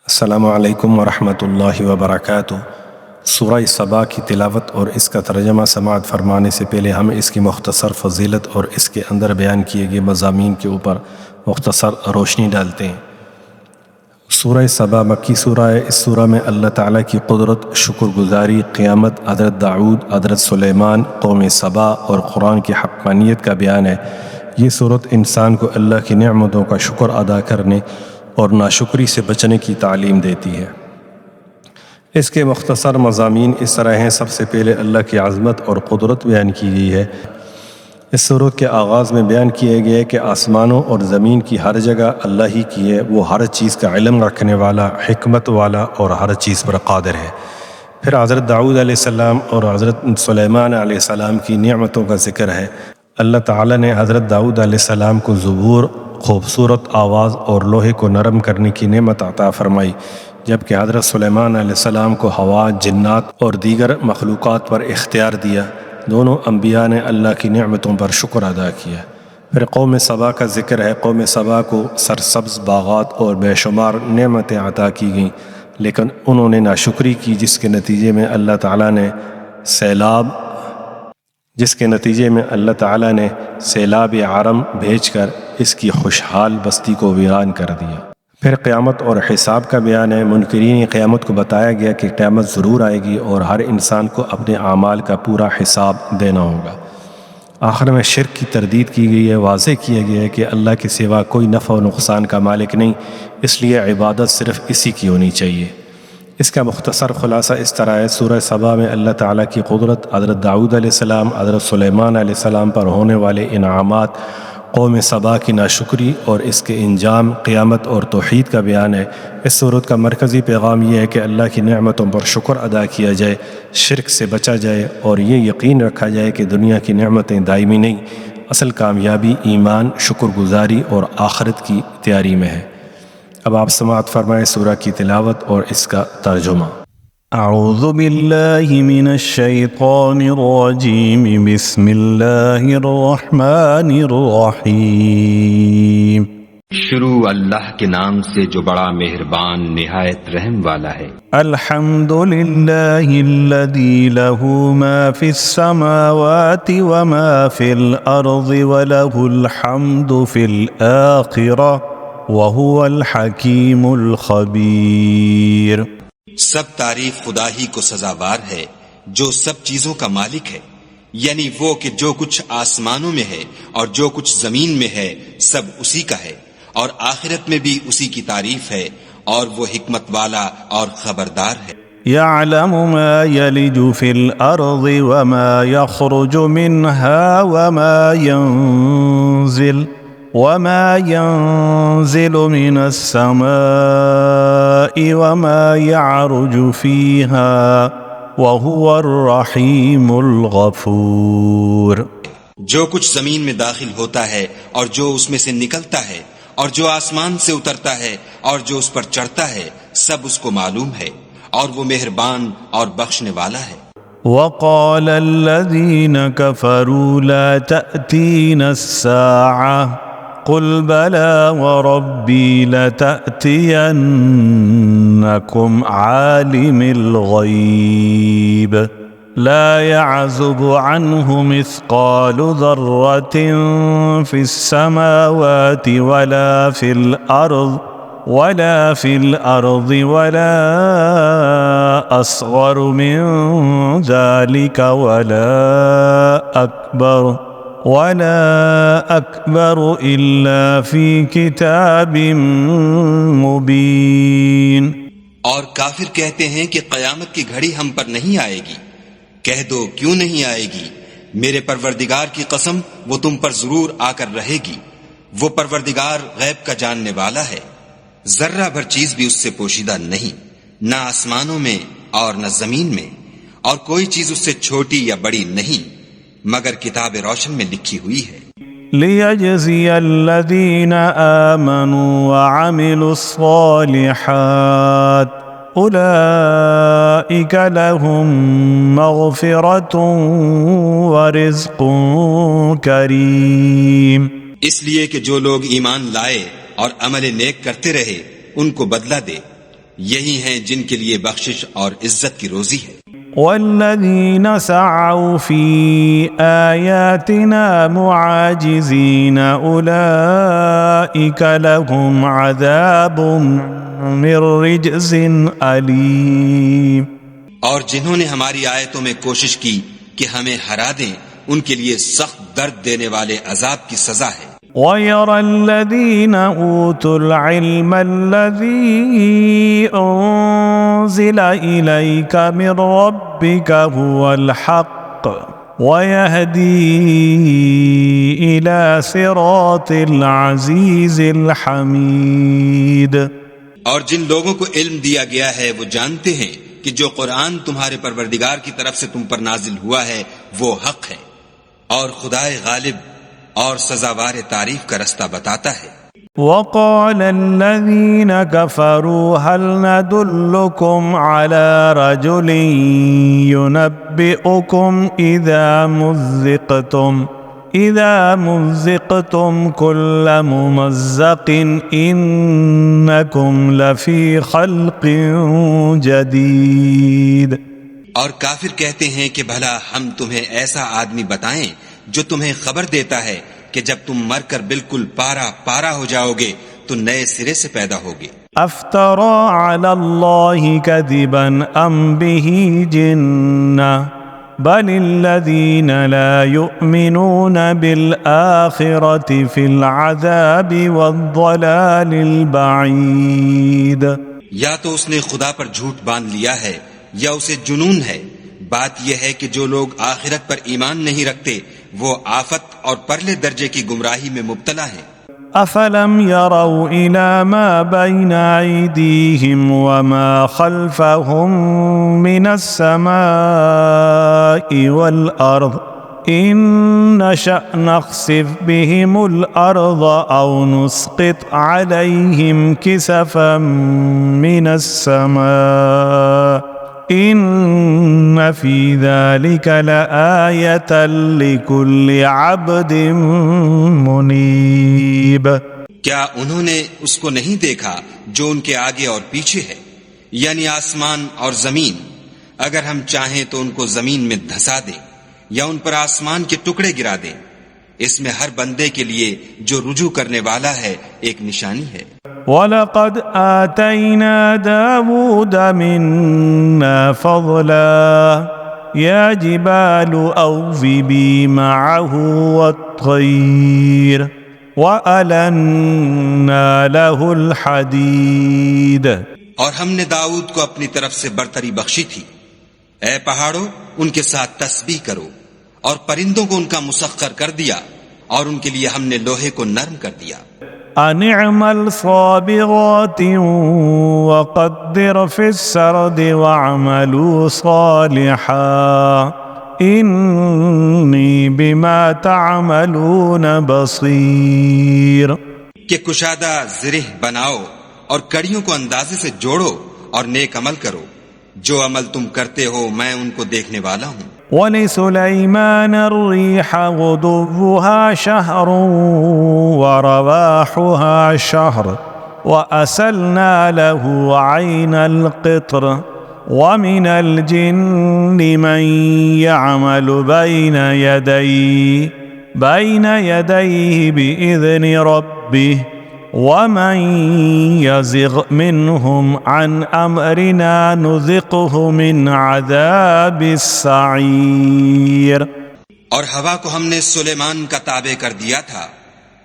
السلام علیکم ورحمۃ اللہ وبرکاتہ۔ سورہ سبا کی تلاوت اور اس کا ترجمہ سماعت فرمانے سے پہلے ہم اس کی مختصر فضیلت اور اس کے اندر بیان کیے گئے مضامین کے اوپر مختصر روشنی ڈالتے ہیں۔ سورہ سبا مکی سورہ ہے۔ اس سورہ میں اللہ تعالیٰ کی قدرت، شکر گزاری، قیامت، حضرت داؤد، حضرت سلیمان، قوم سبا اور قرآن کی حقانیت کا بیان ہے۔ یہ سورت انسان کو اللہ کی نعمتوں کا شکر ادا کرنے اور ناشکری سے بچنے کی تعلیم دیتی ہے۔ اس کے مختصر مضامین اس طرح ہیں۔ سب سے پہلے اللہ کی عظمت اور قدرت بیان کی گئی ہے۔ اس سورت کے آغاز میں بیان کیا گیا ہے کہ آسمانوں اور زمین کی ہر جگہ اللہ ہی کی ہے، وہ ہر چیز کا علم رکھنے والا، حکمت والا اور ہر چیز پر قادر ہے۔ پھر حضرت داؤد علیہ السلام اور حضرت سلیمان علیہ السلام کی نعمتوں کا ذکر ہے۔ اللہ تعالیٰ نے حضرت داؤد علیہ السلام کو زبور، خوبصورت آواز اور لوہے کو نرم کرنے کی نعمت عطا فرمائی، جبکہ حضرت سلیمان علیہ السلام کو ہوا، جنات اور دیگر مخلوقات پر اختیار دیا۔ دونوں انبیاء نے اللہ کی نعمتوں پر شکر ادا کیا۔ پھر قوم سبا کا ذکر ہے۔ قوم سبا کو سرسبز باغات اور بے شمار نعمتیں عطا کی گئیں، لیکن انہوں نے ناشکری کی، جس کے نتیجے میں اللہ تعالیٰ نے سیلاب عارم بھیج کر اس کی خوشحال بستی کو ویران کر دیا۔ پھر قیامت اور حساب کا بیان ہے۔ منکرین قیامت کو بتایا گیا کہ قیامت ضرور آئے گی اور ہر انسان کو اپنے اعمال کا پورا حساب دینا ہوگا۔ آخر میں شرک کی تردید کی گئی ہے۔ واضح کیا گیا ہے کہ اللہ کے سوا کوئی نفع و نقصان کا مالک نہیں، اس لیے عبادت صرف اسی کی ہونی چاہیے۔ اس کا مختصر خلاصہ اس طرح ہے۔ سورہ سبا میں اللہ تعالیٰ کی قدرت، حضرت داؤد علیہ السلام، حضرت سلیمان علیہ السلام پر ہونے والے انعامات، قوم سبا کی ناشکری اور اس کے انجام، قیامت اور توحید کا بیان ہے۔ اس سورت کا مرکزی پیغام یہ ہے کہ اللہ کی نعمتوں پر شکر ادا کیا جائے، شرک سے بچا جائے اور یہ یقین رکھا جائے کہ دنیا کی نعمتیں دائمی نہیں، اصل کامیابی ایمان، شکر گزاری اور آخرت کی تیاری میں ہے۔ اب آپ سماعت فرمائیں سورہ کی تلاوت اور اس کا ترجمہ۔ اعوذ باللہ من الشیطان الرجیم، بسم اللہ الرحمن الرحیم۔ شروع اللہ کے نام سے جو بڑا مہربان نہایت رحم والا ہے۔ الحمد للہ الذی لہ ما فی السماوات وما فی الارض ولہ الحمد فی الآخرہ وہو الحکیم الخبیر۔ سب تعریف خدا ہی کو سزاوار ہے جو سب چیزوں کا مالک ہے، یعنی وہ کہ جو کچھ آسمانوں میں ہے اور جو کچھ زمین میں ہے سب اسی کا ہے، اور آخرت میں بھی اسی کی تعریف ہے، اور وہ حکمت والا اور خبردار ہے۔ يعلم ما يلج في الأرض وما يخرج منها وما ينزل من السماء وما يعرج فيها وهو الرحيم الغفور۔ جو کچھ زمین میں داخل ہوتا ہے اور جو اس میں سے نکلتا ہے اور جو آسمان سے اترتا ہے اور جو اس پر چڑھتا ہے سب اس کو معلوم ہے، اور وہ مہربان اور بخشنے والا ہے۔ وقال الذين كفروا لا تأتينا الساعة قل بلى وربي لتأتينكم عالم الغيب لا يعزب عنه مثقال ذرة في السماوات ولا في الأرض ولا أصغر من ذلك ولا أكبر إلا في كتاب مبين۔ اور کافر کہتے ہیں کہ قیامت کی گھڑی ہم پر نہیں آئے گی۔ کہہ دو کیوں نہیں آئے گی؟ میرے پروردگار کی قسم وہ تم پر ضرور آ کر رہے گی۔ وہ پروردگار غیب کا جاننے والا ہے، ذرہ بھر چیز بھی اس سے پوشیدہ نہیں، نہ آسمانوں میں اور نہ زمین میں، اور کوئی چیز اس سے چھوٹی یا بڑی نہیں مگر کتاب روشن میں لکھی ہوئی ہے۔ لِيَجْزِيَ الَّذِينَ آمَنُوا وَعَمِلُوا الصَّالِحَاتِ أُولَئِكَ لَهُم مَّغْفِرَةٌ وَرِزْقٌ كَرِيمٌ۔ اس لیے کہ جو لوگ ایمان لائے اور عمل نیک کرتے رہے ان کو بدلہ دے، یہی ہیں جن کے لیے بخشش اور عزت کی روزی ہے۔ والذین سعوا فی آیاتنا معاجزین اولئک لهم عذاب من رجز علیم۔ اور جنہوں نے ہماری آیتوں میں کوشش کی کہ ہمیں ہرا دیں، ان کے لیے سخت درد دینے والے عذاب کی سزا ہے۔ وَيَرَى الَّذِينَ أُوتُوا الْعِلْمَ الَّذِي أُنزِلَ إِلَيْكَ مِنْ رَبِّكَ هُوَ الْحَقُّ وَيَهْدِي إِلَى صِرَاطِ الْعَزِيزِ الْحَمِيدِ۔ اور جن لوگوں کو علم دیا گیا ہے وہ جانتے ہیں کہ جو قرآن تمہارے پروردگار کی طرف سے تم پر نازل ہوا ہے وہ حق ہے، اور خدائے غالب اور سزاوار تعریف کا رستہ بتاتا ہے۔ وقال الذين كفروا هل ندلكم على رجل ينبئكم إذا مزقتم كل ممزق إنكم لفي خلق جديد۔ اور کافر کہتے ہیں کہ بھلا ہم تمہیں ایسا آدمی بتائیں جو تمہیں خبر دیتا ہے کہ جب تم مر کر بالکل پارا ہو جاؤ گے تو نئے سرے سے پیدا ہوگے۔ افترى على الله كذبا ام به جنة بل الذين لا يؤمنون بالآخرة في العذاب والضلال البعيد۔ یا تو اس نے خدا پر جھوٹ باندھ لیا ہے یا اسے جنون ہے۔ بات یہ ہے کہ جو لوگ آخرت پر ایمان نہیں رکھتے وہ آفت اور پرلے درجے کی گمراہی میں مبتلا ہیں۔ افلم يروا الى ما بين ايديهم وما خلفهم من السماء والارض ان نشأ نخسف بهم الارض او نسقط عليهم كسفا من السماء ان فی ذلک لآیۃ لکل عبد منیب۔ کیا انہوں نے اس کو نہیں دیکھا جو ان کے آگے اور پیچھے ہے، یعنی آسمان اور زمین؟ اگر ہم چاہیں تو ان کو زمین میں دھسا دیں یا ان پر آسمان کے ٹکڑے گرا دیں، اس میں ہر بندے کے لیے جو رجوع کرنے والا ہے ایک نشانی ہے۔ وَلَقَدْ آتَيْنَا دَاوُودَ مِنَّا فَضْلًا يَا جِبَالُ أَوْبِي مَعَهُ وَالطَّيْرَ وَأَلَنَّا لَهُ الْحَدِيدَ۔ اور ہم نے داؤد کو اپنی طرف سے برتری بخشی تھی۔ اے پہاڑوں، ان کے ساتھ تسبیح کرو، اور پرندوں کو ان کا مسخر کر دیا، اور ان کے لیے ہم نے لوہے کو نرم کر دیا۔ أن اعمل صابغات وقدر في السرد واعملوا صالحا إني بما تعملون بصير۔ کہ کشادہ زرہ بناؤ اور کڑیوں کو اندازے سے جوڑو اور نیک عمل کرو، جو عمل تم کرتے ہو میں ان کو دیکھنے والا ہوں۔ وَلِسُلَيْمَانَ الرِّيحَ غُدُوُّهَا شَهْرٌ وَرَوَاحُهَا شَهْرٌ وَأَسَلْنَا لَهُ عَيْنَ الْقِطْرِ وَمِنَ الْجِنِّ مَنْ يَعْمَلُ بَيْنَ يَدَيْهِ بِإِذْنِ رَبِّهِ وَمَنْ يَزِغْ مِنْهُمْ عَنْ أَمْرِنَا نُذِقْهُ مِنْ عَذَابِ السَّعِيرِ۔ اور ہوا کو ہم نے سلیمان کا تابع کر دیا تھا،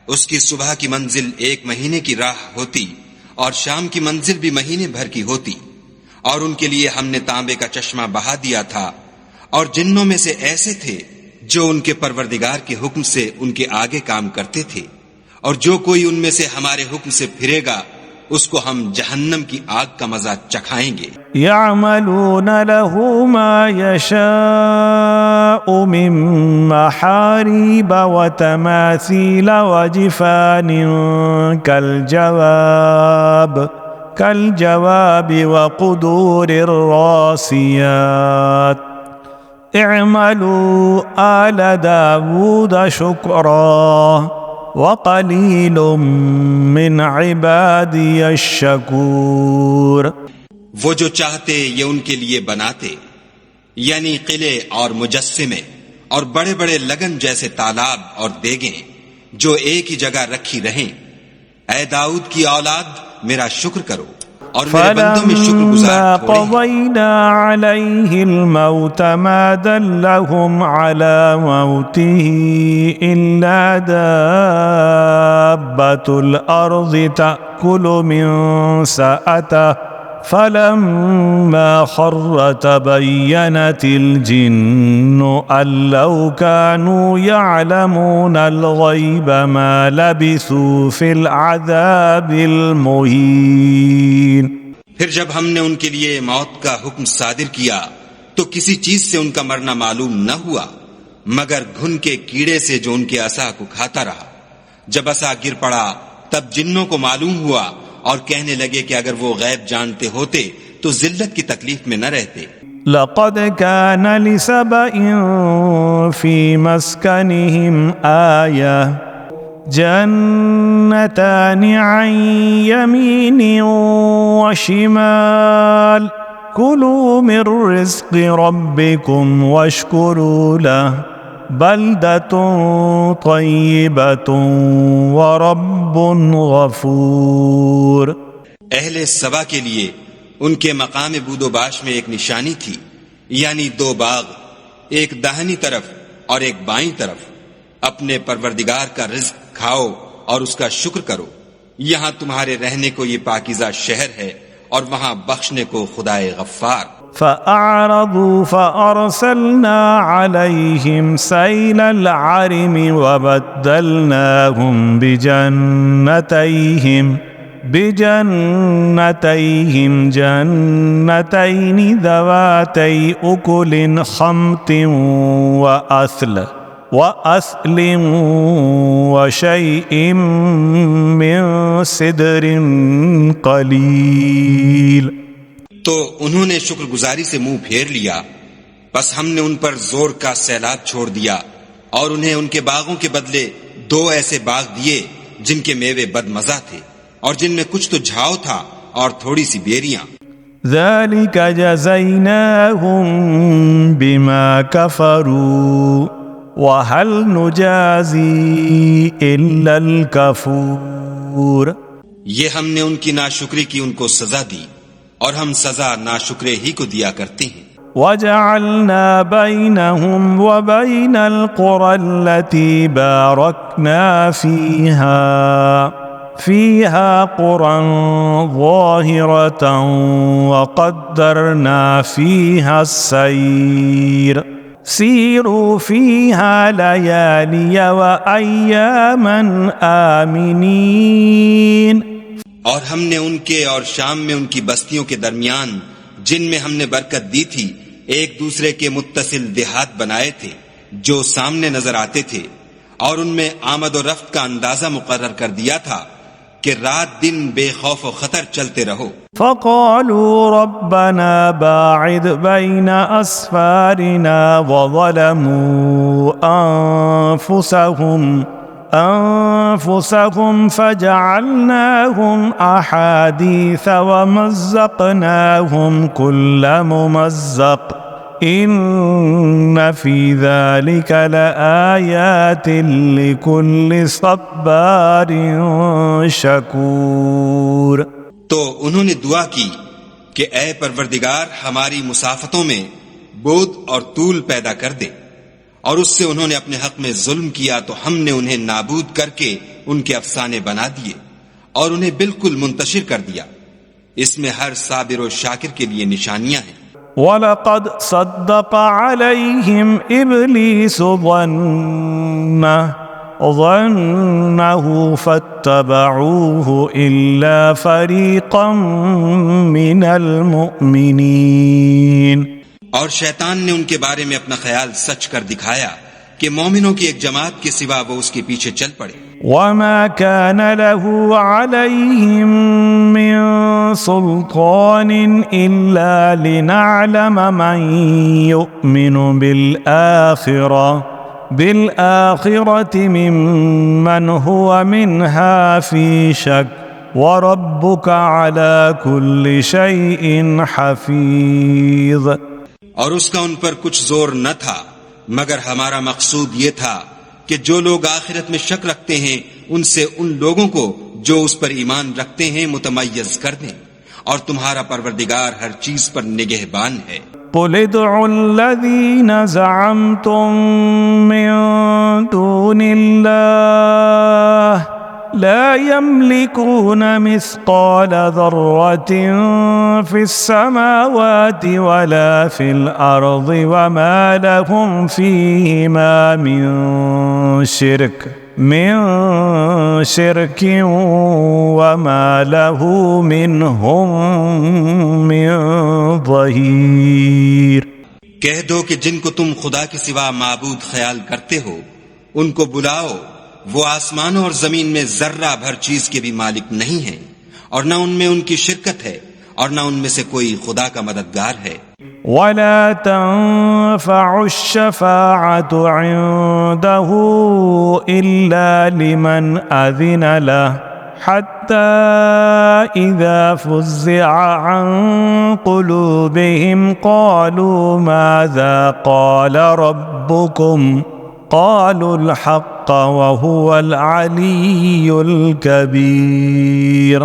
اس کی صبح کی منزل 1 مہینے کی راہ ہوتی اور شام کی منزل بھی مہینے بھر کی ہوتی، اور ان کے لیے ہم نے تانبے کا چشمہ بہا دیا تھا، اور جنوں میں سے ایسے تھے جو ان کے پروردگار کے حکم سے ان کے آگے کام کرتے تھے، اور جو کوئی ان میں سے ہمارے حکم سے پھرے گا اس کو ہم جہنم کی آگ کا مزہ چکھائیں گے۔ يعملون له ما يشاء من محاريب وتماثيل وجفان كالجواب وقدور الراسيات اعملوا آل داود شكرا وقلیل من عبادی الشکور۔ وہ جو چاہتے یہ ان کے لیے بناتے، یعنی قلعے اور مجسمے اور بڑے بڑے لگن جیسے تالاب اور دیگیں جو ایک ہی جگہ رکھی رہیں۔ اے داؤد کی اولاد، میرا شکر کرو اور میرے بندوں میں شکر گزار فلما قضينا عليه الموت ما دلهم على موته إلا دابة الأرض تأكل من سأته فلما خر تبينت الجن أن لو كانوا يعلمون الغيب ما لبثوا في العذاب المهين۔ پھر جب ہم نے ان کے لیے موت کا حکم صادر کیا تو کسی چیز سے ان کا مرنا معلوم نہ ہوا مگر گھن کے کیڑے سے جو ان کے عصا کو کھاتا رہا۔ جب عصا گر پڑا تب جنوں کو معلوم ہوا اور کہنے لگے کہ اگر وہ غیب جانتے ہوتے تو ذلت کی تکلیف میں نہ رہتے۔ لقد كان لسبإ في مسكنهم آية جنتان عن يمين وشمال كلوا من رزق ربكم واشكروا له بلدة طيبة ورب غفور۔ اہل سبا کے لیے ان کے مقام بود و باش میں ایک نشانی تھی، یعنی دو باغ، ایک داہنی طرف اور ایک بائیں طرف۔ اپنے پروردگار کا رزق کھاؤ اور اس کا شکر کرو، یہاں تمہارے رہنے کو یہ پاکیزہ شہر ہے اور وہاں بخشنے کو خدائے غفار۔ فأعرضوا فأرسلنا عليهم سيل العرم وبدلناهم بجنتيهم جنتين ذواتي أكل خمط وأثل وشيء من سدر قليل۔ تو انہوں نے شکر گزاری سے منہ پھیر لیا، بس ہم نے ان پر زور کا سیلاب چھوڑ دیا اور انہیں ان کے باغوں کے بدلے دو ایسے باغ دیے جن کے میوے بد مزہ تھے اور جن میں کچھ تو جھاؤ تھا اور تھوڑی سی بیریاں۔ ذلك جزيناهم بما كفروا وهل نجازي إلا الكفور۔ یہ ہم نے ان کی ناشکری کی ان کو سزا دی اور ہم سزا ناشکرے ہی کو دیا کرتے ہیں۔ وجعلنا بينهم وبين القرى التي باركنا فيها قرى ظاهرة وقدرنا فيها السير سيروا فيها ليالي وأياما آمنين۔ اور ہم نے ان کے اور شام میں ان کی بستیوں کے درمیان جن میں ہم نے برکت دی تھی ایک دوسرے کے متصل دیہات بنائے تھے جو سامنے نظر آتے تھے، اور ان میں آمد و رفت کا اندازہ مقرر کر دیا تھا کہ رات دن بے خوف و خطر چلتے رہو۔ فقالوا ربنا باعد بين أسفارنا وظلموا أنفسهم فجعلناهم أحاديث ومزقناهم كل ممزق إن في ذلك لآيات لكل صبار شكور۔ تو انہوں نے دعا کی کہ اے پروردگار ہماری مسافتوں میں بود اور طول پیدا کر دے، اور اس سے انہوں نے اپنے حق میں ظلم کیا تو ہم نے انہیں نابود کر کے ان کے افسانے بنا دیے اور انہیں بالکل منتشر کر دیا۔ اس میں ہر صابر و شاکر کے لیے نشانیاں ہیں۔ وَلَقَدْ صَدَّقَ عَلَيْهِمْ إِبْلِيسُ ظَنَّهُ فَاتَّبَعُوهُ إِلَّا فَرِيقًا مِّنَ الْمُؤْمِنِينَ۔ اور شیطان نے ان کے بارے میں اپنا خیال سچ کر دکھایا کہ مومنوں کی ایک جماعت کے سوا وہ اس کے پیچھے چل پڑے۔ وَمَا كَانَ لَهُ عَلَيْهِمْ مِنْ سُلْطَانٍ إِلَّا لِنَعْلَمَ مَنْ يُؤْمِنُ بِالْآخِرَةِ مِمَّنْ هُوَ مِنْهَا فِي شَكٍّ وَرَبُّكَ عَلَى كُلِّ شَيْءٍ حَفِيظٌ۔ اور اس کا ان پر کچھ زور نہ تھا مگر ہمارا مقصود یہ تھا کہ جو لوگ آخرت میں شک رکھتے ہیں ان سے ان لوگوں کو جو اس پر ایمان رکھتے ہیں متمیز کر دیں، اور تمہارا پروردگار ہر چیز پر نگہبان ہے۔ قُلِ ادْعُوا الَّذِينَ زَعَمْتُم مِّن دُونِ اللَّهِ لا يملكون مثقال ذرة في السماوات ولا في الأرض وما لهم فيهما من شرك وما له منهم من ظهير۔ کہہ دو کہ جن کو تم خدا کے سوا معبود خیال کرتے ہو ان کو بلاؤ، وہ آسمانوں اور زمین میں ذرہ بھر چیز کے بھی مالک نہیں ہیں، اور نہ ان میں ان کی شرکت ہے اور نہ ان میں سے کوئی خدا کا مددگار ہے۔ وَلَا تَنفَعُ الشَّفَاعَةُ عِندَهُ إِلَّا لِمَنْ أَذِنَ لَهُ حَتَّى إِذَا فُزِّعَ عَنْ قُلُوبِهِمْ قَالُوا مَاذَا قَالَ رَبُّكُمْ قَالُوا الْحَقَّ وَهُوَ الْعَلِيُّ الْكَبِيرُ۔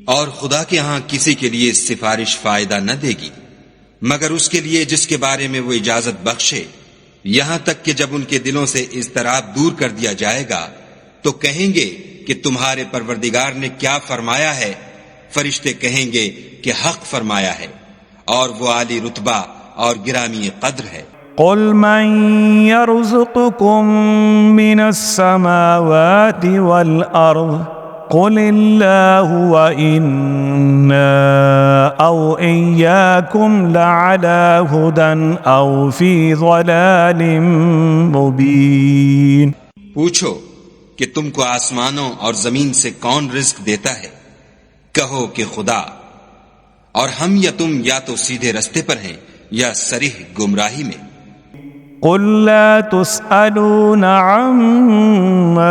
اور خدا کے ہاں کسی کے لیے سفارش فائدہ نہ دے گی مگر اس کے لیے جس کے بارے میں وہ اجازت بخشے، یہاں تک کہ جب ان کے دلوں سے اضطراب دور کر دیا جائے گا تو کہیں گے کہ تمہارے پروردگار نے کیا فرمایا ہے؟ فرشتے کہیں گے کہ حق فرمایا ہے، اور وہ عالی رتبہ اور گرامی قدر ہے۔ قُلْ مَنْ يَرْزُقُكُم مِّنَ السَّمَاوَاتِ وَالْأَرْضِ قُلِ اللَّهُ وَإِنَّا أَوْ إِيَّاكُمْ لَعَلَى هُدًى أَوْ فِي ضَلَالٍ مُبِينٍ۔ پوچھو کہ تم کو آسمانوں اور زمین سے کون رزق دیتا ہے؟ کہو کہ خدا، اور ہم یا تم یا تو سیدھے رستے پر ہیں یا صریح گمراہی میں۔ قُل لَّا تُسْأَلُونَ عَمَّا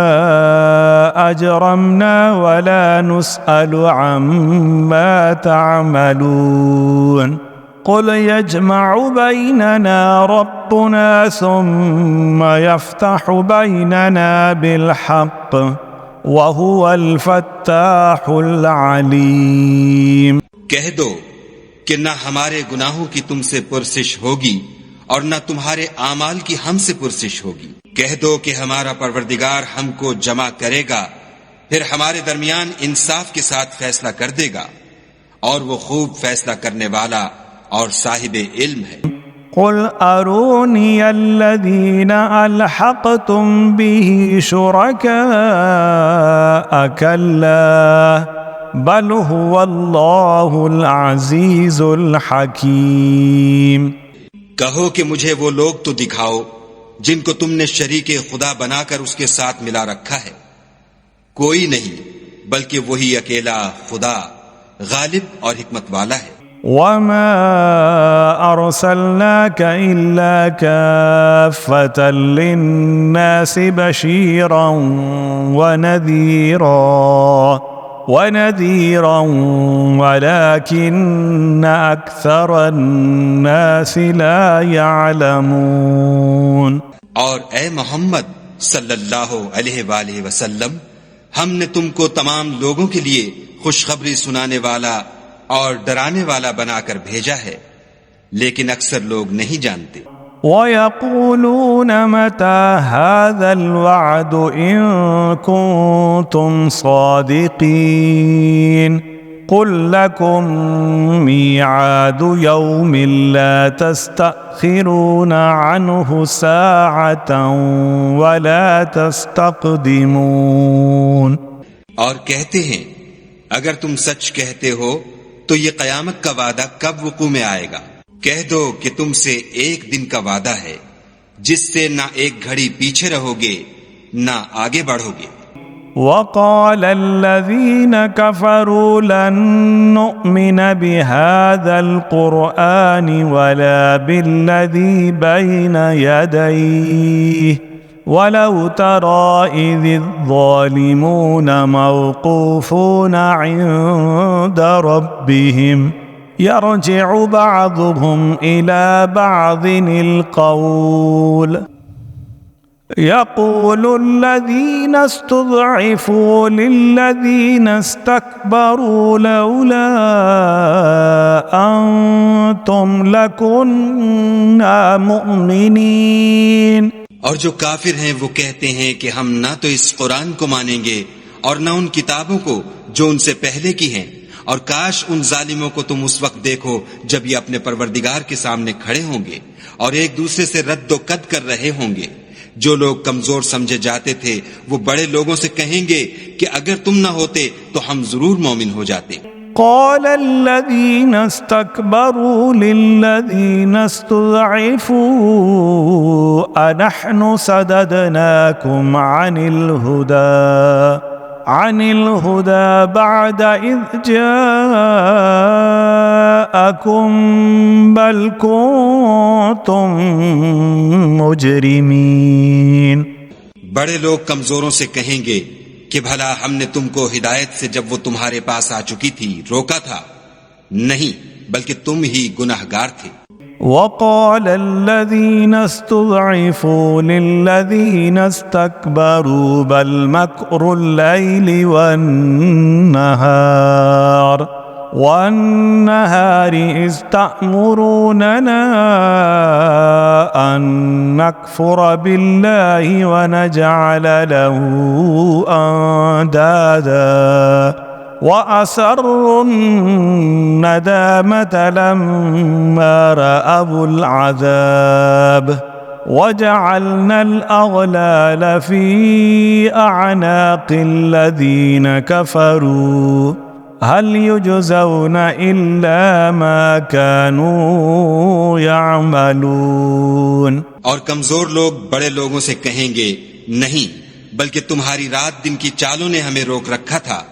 أَجْرَمْنَا وَلَا نُسْأَلُ عَمَّا تَعْمَلُونَ قُلْ يَجْمَعُ بَيْنَنَا رَبُّنَا ثُمَّ يَفْتَحُ بَيْنَنَا بِالْحَقِّ وَهُوَ الْفَتَّاحُ الْعَلِيمُ۔ کہہ دو کہ نہ ہمارے گناہوں کی تم سے پرسش ہوگی اور نہ تمہارے اعمال کی ہم سے پرسش ہوگی۔ کہہ دو کہ ہمارا پروردگار ہم کو جمع کرے گا، پھر ہمارے درمیان انصاف کے ساتھ فیصلہ کر دے گا، اور وہ خوب فیصلہ کرنے والا اور صاحب علم ہے۔ قُلْ أَرُونِيَ الَّذِينَ أَلْحَقْتُمْ بِهِ شُرَكَاءَ كَلَّا بَلْ هُوَ اللَّهُ الْعَزِيزُ الْحَكِيمُ۔ کہو کہ مجھے وہ لوگ تو دکھاؤ جن کو تم نے شریک خدا بنا کر اس کے ساتھ ملا رکھا ہے۔ کوئی نہیں بلکہ وہی اکیلا خدا غالب اور حکمت والا ہے۔ وَمَا أَرْسَلْنَاكَ إِلَّا كَافَّةً لِلنَّاسِ بَشِيرًا وَنَذِيرًا وَلَكِنَّ أَكْثَرَ النَّاسِ لَا يَعْلَمُونَ۔ اور اے محمد صلی اللہ علیہ وآلہ وسلم، ہم نے تم کو تمام لوگوں کے لیے خوشخبری سنانے والا اور ڈرانے والا بنا کر بھیجا ہے، لیکن اکثر لوگ نہیں جانتے۔ وَيَقُولُونَ مَتَى هَذَا الْوَعْدُ إِن كُنتُمْ صَادِقِينَ قُل لَّكُم مِّيعَادُ يَوْمٍ لَّا تَسْتَأْخِرُونَ عَنْهُ سَاعَةً وَلَا تَسْتَقْدِمُونَ۔ اور کہتے ہیں اگر تم سچ کہتے ہو تو یہ قیامت کا وعدہ کب وقوع میں آئے گا؟ کہہ دو کہ تم سے ایک دن کا وعدہ ہے جس سے نہ ایک گھڑی پیچھے رہو گے نہ آگے بڑھو گے۔ وَقَالَ الَّذِينَ كَفَرُوا لَن نُّؤْمِنَ بِهَذَا الْقُرْآنِ وَلَا بِالَّذِي بَيْنَ يَدَيْهِ ولو ترى إذ الظالمون موقوفون عند ربهم يرجع بعضهم إلى بعض القول يقول الذين استضعفوا للذين استكبروا لولا أنتم لكنا مؤمنين. اور جو کافر ہیں وہ کہتے ہیں کہ ہم نہ تو اس قرآن کو مانیں گے اور نہ ان کتابوں کو جو ان سے پہلے کی ہیں، اور کاش ان ظالموں کو تم اس وقت دیکھو جب یہ اپنے پروردگار کے سامنے کھڑے ہوں گے اور ایک دوسرے سے رد و قد کر رہے ہوں گے. جو لوگ کمزور سمجھے جاتے تھے وہ بڑے لوگوں سے کہیں گے کہ اگر تم نہ ہوتے تو ہم ضرور مومن ہو جاتے. قال الذين استكبروا للذين استضعفوا أنحن صددناكم عن الهدى بعد إذ جاءكم بل كنتم مجرمين. بڑے لوگ کمزوروں سے کہیں گے کہ بھلا ہم نے تم کو ہدایت سے جب وہ تمہارے پاس آ چکی تھی روکا تھا؟ نہیں، بلکہ تم ہی گناہگار تھے. وقال الذين استضعفوا للذين استكبروا بل مكر الليل والنهار إذ تأمروننا أن نكفر بالله ونجعل له أندادا وأسروا الندامة لما رأوا العذاب وجعلنا الأغلال في أعناق الذين كفروا هل يجزون إلا ما كانوا يعملون. اور کمزور لوگ بڑے لوگوں سے کہیں گے نہیں، بلکہ تمہاری رات دن کی چالوں نے ہمیں روک رکھا تھا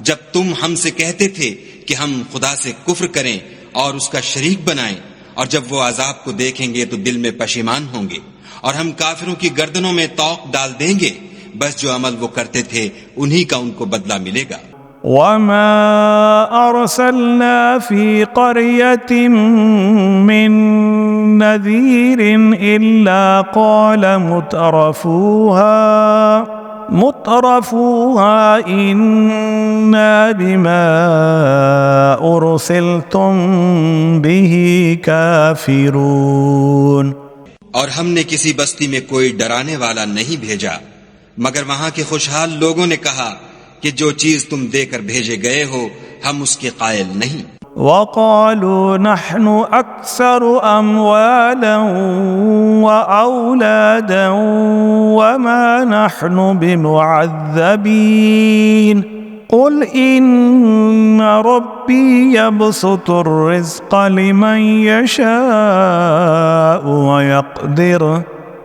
جب تم ہم سے کہتے تھے کہ ہم خدا سے کفر کریں اور اس کا شریک بنائیں، اور جب وہ عذاب کو دیکھیں گے تو دل میں پشیمان ہوں گے اور ہم کافروں کی گردنوں میں طوق ڈال دیں گے. بس جو عمل وہ کرتے تھے انہی کا ان کو بدلہ ملے گا. وما أرسلنا في قرية من نذير إلا قال مترفوها إنا بما أرسلتم به كافرون. اور ہم نے کسی بستی میں کوئی ڈرانے والا نہیں بھیجا مگر وہاں کے خوشحال لوگوں نے کہا کہ جو چیز تم دے کر بھیجے گئے ہو ہم اس کے قائل نہیں. وقالوا نحن أكثر أموالا وأولادا وما نحن بمعذبين قل إن ربي يبسط الرزق لمن يشاء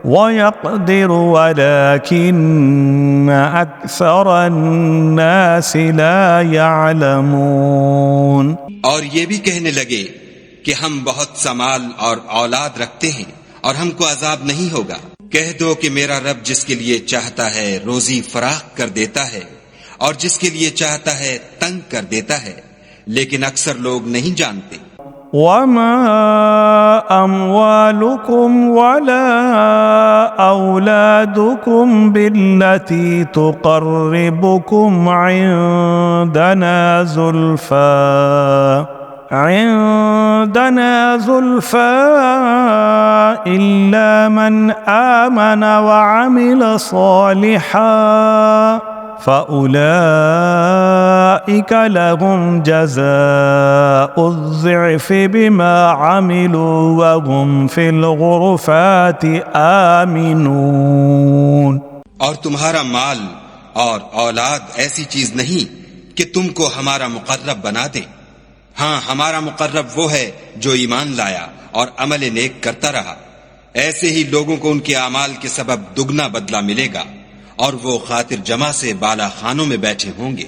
ويقدر ولكن أكثر الناس لا يعلمون. اور یہ بھی کہنے لگے کہ ہم بہت سا مال اور اولاد رکھتے ہیں اور ہم کو عذاب نہیں ہوگا. کہہ دو کہ میرا رب جس کے لیے چاہتا ہے روزی فراخ کر دیتا ہے اور جس کے لیے چاہتا ہے تنگ کر دیتا ہے، لیکن اکثر لوگ نہیں جانتے. وما أموالكم ولا أولادكم بالتي تقربكم عندنا زلفى إلا من آمن وعمل صالحا فأولئك لهم جزاء الضعف بما عملوا وهم في الغرفات آمنون. اور تمہارا مال اور اولاد ایسی چیز نہیں کہ تم کو ہمارا مقرب بنا دے. ہاں، ہمارا مقرب وہ ہے جو ایمان لایا اور عمل نیک کرتا رہا. ایسے ہی لوگوں کو ان کے اعمال کے سبب دگنا بدلہ ملے گا اور وہ خاطر جمع سے بالا خانوں میں بیٹھے ہوں گے.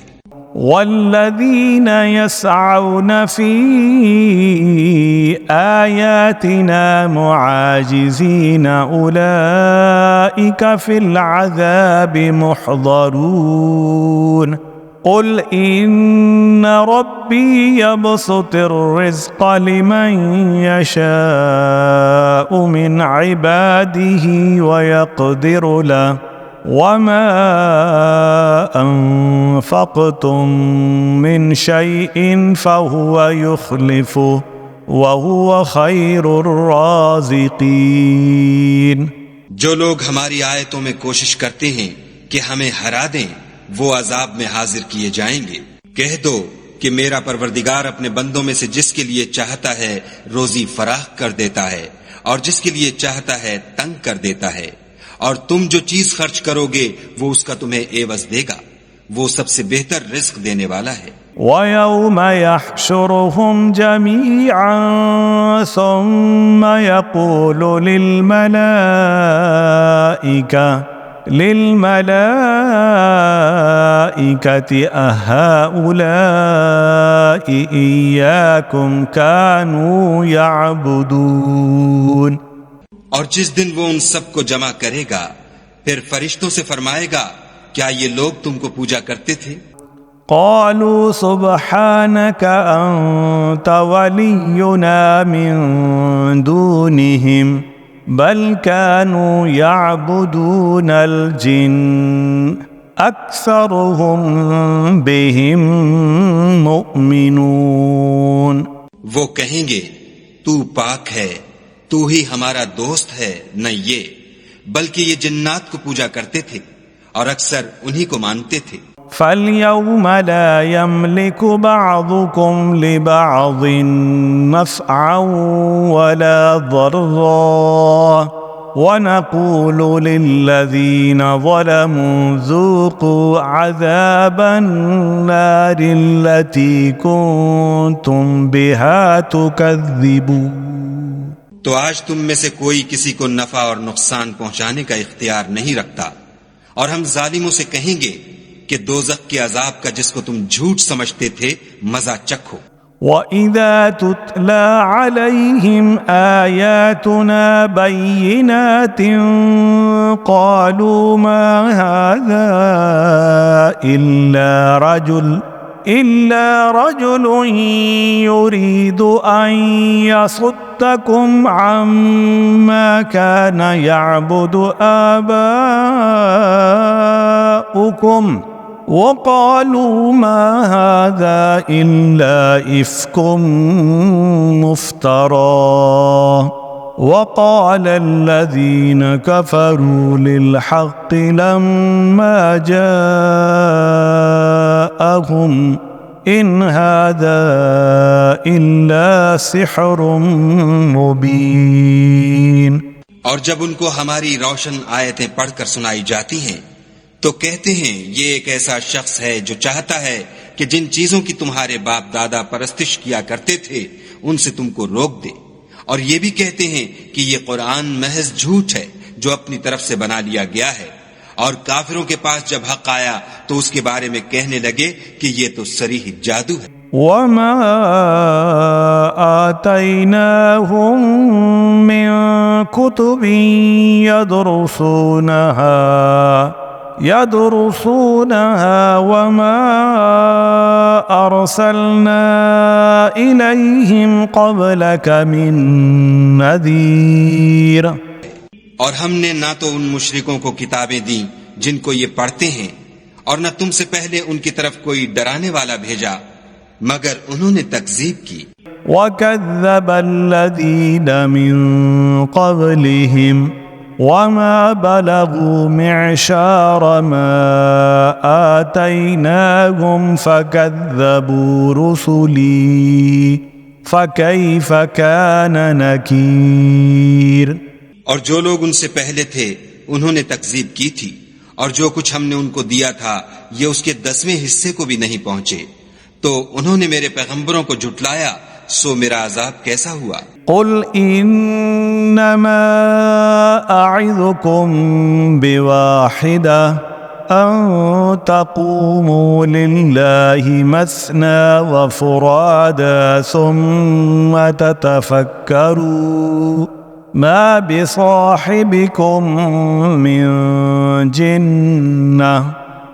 والذین یسعون فی آیاتنا معاجزین اولئک أولئك في العذاب محضرون قل إن ربي يبسط الرزق لمن يشاء من عباده ويقدر له وما أنفقتم من شيء فهو يخلفه وهو خير الرازقين۔ جو لوگ ہماری آیتوں میں کوشش کرتے ہیں کہ ہمیں ہرا دیں وہ عذاب میں حاضر کیے جائیں گے۔ کہہ دو کہ میرا پروردگار اپنے بندوں میں سے جس کے لیے چاہتا ہے روزی فراخ کر دیتا ہے اور جس کے لیے چاہتا ہے تنگ کر دیتا ہے، اور تم جو چیز خرچ کرو گے وہ اس کا تمہیں عوض دے گا، وہ سب سے بہتر رزق دینے والا ہے۔ وَيَوْمَ يَحْشُرُهُمْ جَمِيعًا ثُمَّ يَقُولُ لِلْمَلَائِكَةِ أَهَؤُلَاءِ إِيَّاكُمْ كَانُوا يَعْبُدُونَ۔ اور جس دن وہ ان سب کو جمع کرے گا پھر فرشتوں سے فرمائے گا کیا یہ لوگ تم کو پوجا کرتے تھے؟ قالوا سبحانك أنت ولينا من دونهم بل كانوا يعبدون الجن أكثرهم بهم مؤمنون۔ وہ کہیں گے تو پاک ہے، تو ہی ہمارا دوست ہے، نہ یہ بلکہ یہ جنات کو پوجا کرتے تھے اور اکثر انہی کو مانتے تھے۔ فَالْيَوْمَ لَا يَمْلِكُ بَعْضُكُمْ لِبَعْضٍ نَفْعًا وَلَا ضَرًّا وَنَقُولُ لِلَّذِينَ ظَلَمُوا ذُوقُوا عَذَابَ النَّارِ الَّتِي كُنتُمْ بِهَا تُكَذِّبُونَ۔ تو آج تم میں سے کوئی کسی کو نفع اور نقصان پہنچانے کا اختیار نہیں رکھتا، اور ہم ظالموں سے کہیں گے کہ دوزخ کے عذاب کا جس کو تم جھوٹ سمجھتے تھے مزہ چکھو۔ وَإِذَا تُتْلَى عَلَيْهِمْ آيَاتُنَا بَيِّنَاتٍ قَالُوا مَا هَذَا إِلَّا رَجُلٌ يُرِيدُ أَن يَصُدَّكُمْ عَمَّا كَانَ يَعْبُدُ آبَاؤُكُمْ وَقَالُوا مَا هَذَا إِلَّا إِفْكٌ مُفْتَرًى وَقَالَ الَّذِينَ كَفَرُوا لِلْحَقِّ لَمَّا جَاءَهُمْ إِنْ هَذَا إِلَّا سِحْرٌ مُبِينٌ۔ اور جب ان کو ہماری روشن آیتیں پڑھ کر سنائی جاتی ہیں تو کہتے ہیں یہ ایک ایسا شخص ہے جو چاہتا ہے کہ جن چیزوں کی تمہارے باپ دادا پرستش کیا کرتے تھے ان سے تم کو روک دے، اور یہ بھی کہتے ہیں کہ یہ قرآن محض جھوٹ ہے جو اپنی طرف سے بنا لیا گیا ہے، اور کافروں کے پاس جب حق آیا تو اس کے بارے میں کہنے لگے کہ یہ تو صریح جادو ہے۔ وَمَا آتَيْنَاهُم مِّن كُتُبٍ يَدْرُسُونَهَا وَمَا أَرْسَلْنَا إِلَيْهِمْ قَبْلَكَ مِن نَّذِيرٍ۔ اور ہم نے نہ تو ان مشرکوں کو کتابیں دیں جن کو یہ پڑھتے ہیں، اور نہ تم سے پہلے ان کی طرف کوئی ڈرانے والا بھیجا، مگر انہوں نے تکذیب کی۔ وَكَذَّبَ الَّذِينَ مِن قَبْلِهِمْ وَمَا بَلَغُوا مِعْشَارَ مَا آتَيْنَاهُمْ فَكَذَّبُوا رُسُلِي فَكَيْفَ كَانَ نَكِيرٌ۔ اور جو لوگ ان سے پہلے تھے انہوں نے تکذیب کی تھی، اور جو کچھ ہم نے ان کو دیا تھا یہ اس کے 10ویں حصے کو بھی نہیں پہنچے، تو انہوں نے میرے پیغمبروں کو جھٹلایا، سو میرا عذاب کیسا ہوا۔ قل انما اعظكم بواحدة ان تقوموا لله مثنى وفرادا ثم تتفكروا ما بصاحبكم من جنة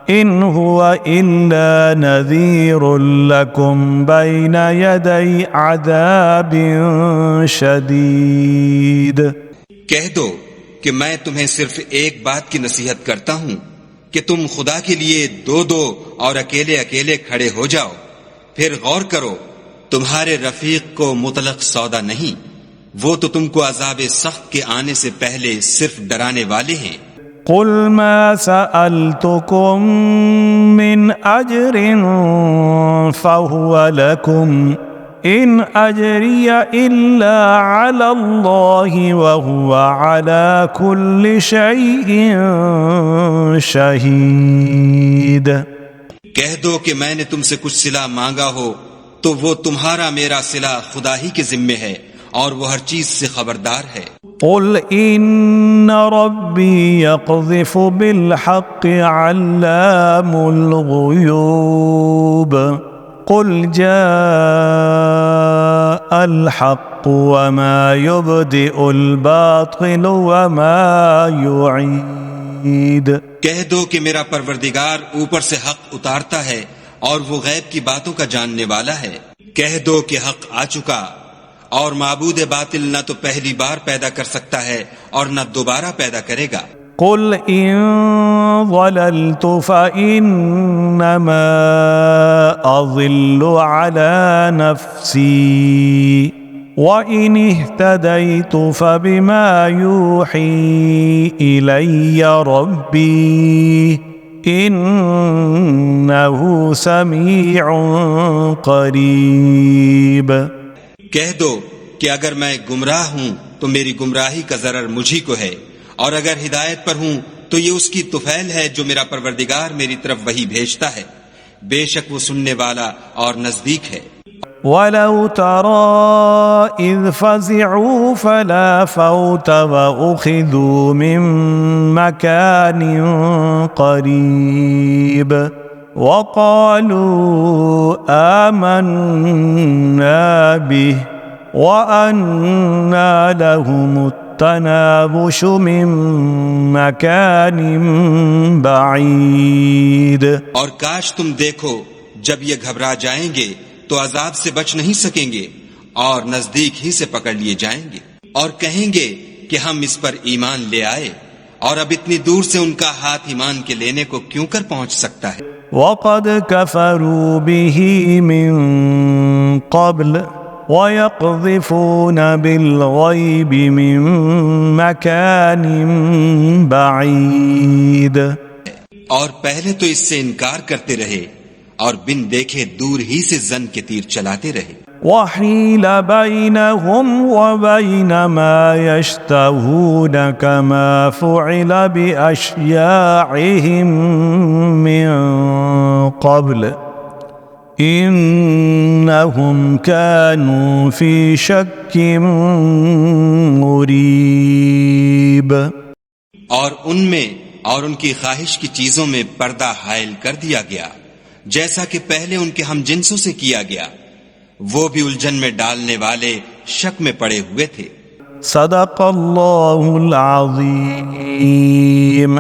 إن هو إلا نذير لكم بين يدي عذاب شديد. کہہ دو کہ میں تمہیں صرف ایک بات کی نصیحت کرتا ہوں کہ تم خدا کے لیے دو دو اور اکیلے اکیلے کھڑے ہو جاؤ. پھر غور کرو، تمہارے رفیق کو مطلق سودا نہیں، وہ تو تم کو عذاب سخت کے آنے سے پہلے صرف ڈرانے والے ہیں. قل ما سألتكم من أجر فهو لكم إن أجري إلا على الله وهو على كل شيء شهيد. کہہ دو کہ میں نے تم سے کچھ صلہ مانگا ہو تو وہ تمہارا میرا صلہ خدا ہی کے ذمے ہے اور وہ ہر چیز سے خبردار ہے. قل إن ربي يقذف بالحق علام الغيوب قل جاء الحق وما يبدئ الباطل وما يعيد. کہہ دو کہ میرا پروردگار اوپر سے حق اتارتا ہے اور وہ غیب کی باتوں کا جاننے والا ہے. کہہ دو کہ حق آ چکا اور معبود باطل نہ تو پہلی بار پیدا کر سکتا ہے اور نہ دوبارہ پیدا کرے گا. قل إن ضللت فإنما أضل على نفسي وإن اهتديت فبما يوحي إلي ربي إنه سميع قريب. کہہ دو کہ اگر میں گمراہ ہوں تو میری گمراہی کا ضرر مجھی کو ہے، اور اگر ہدایت پر ہوں تو یہ اس کی طفیل ہے جو میرا پروردگار میری طرف وحی بھیجتا ہے. بے شک وہ سننے والا اور نزدیک ہے. وَلَوْ تَرَى إِذْ فَزِعُوا فَلَا فَوْتَ وَأُخِذُوا مِن مَّكَانٍ قَرِيبٍ وَقَالُوا آمَنَّا بِهِ وَأَنَّىٰ لَهُمُ التَّنَاوُشُ مِن مَّكَانٍ بَعِيدٍ. اور کاش تم دیکھو جب یہ گھبرا جائیں گے تو عذاب سے بچ نہیں سکیں گے اور نزدیک ہی سے پکڑ لیے جائیں گے، اور کہیں گے کہ ہم اس پر ایمان لے آئے، اور اب اتنی دور سے ان کا ہاتھ ایمان کے لینے کو کیوں کر پہنچ سکتا ہے. وَقَدْ كَفَرُوا بِهِ مِن قَبْلُ وَيَقْذِفُونَ بِالْغَيْبِ مِن مَّكَانٍ بَعِيدٍ. اور پہلے تو اس سے انکار کرتے رہے اور بن دیکھے دور ہی سے زن کے تیر چلاتے رہے. وَحِيلَ بَيْنَهُمْ وَبَيْنَ مَا يَشْتَهُونَ كَمَا فُعِلَ بِأَشْيَاعِهِمْ مِن قَبْلُ إِنَّهُمْ كَانُوا فِي شَكٍّ مُّرِيبٍ. اور ان میں اور ان کی خواہش کی چیزوں میں پردہ حائل کر دیا گیا جیسا کہ پہلے ان کے ہم جنسوں سے کیا گیا، وہ بھی الجھن میں ڈالنے والے شک میں پڑے ہوئے تھے. صدق اللہ العظیم.